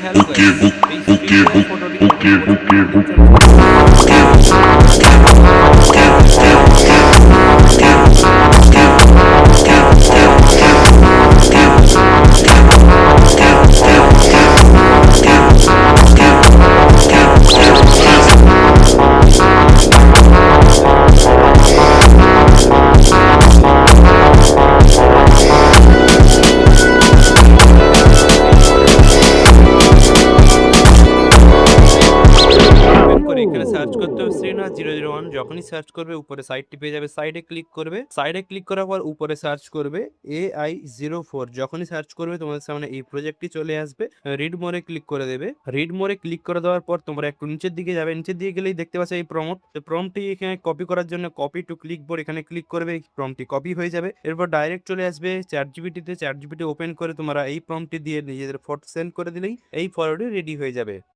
Hello guys, এই screenshot ফটোটি তোমাদের পছন্দের পিকচার ওপেন করে এখানে সার্চ করতে হবে শ্রীনাথ 001। যখনই সার্চ করবে উপরে সাইটটি পেয়ে যাবে, সাইডে ক্লিক করবে। সাইডে ক্লিক করার পর উপরে সার্চ করবে AI04। যখনই সার্চ করবে তোমাদের সামনে এই প্রজেক্টটি চলে আসবে। রিড মোরে ক্লিক করে দেবে। রিড মোরে ক্লিক করে দেওয়ার পর তোমরা একটু নিচের দিকে যাবে, নিচের দিকে গেলেই দেখতে পাচ্ছ এই প্রম্পট। তো প্রম্পটটি এখানে কপি করার জন্য কপি টু ক্লিক বোর্ড এখানে ক্লিক করবে, প্রম্পটটি কপি হয়ে যাবে। এরপর ডাইরেক্ট চলে আসবে চ্যাটজিপিটিতে। চ্যাটজিপিটি ওপেন করে তোমরা এই প্রম্পটটি দিয়ে নিজেদের ফটো সেন্ড করে দিলেই এই ফটোটি রেডি হয়ে যাবে।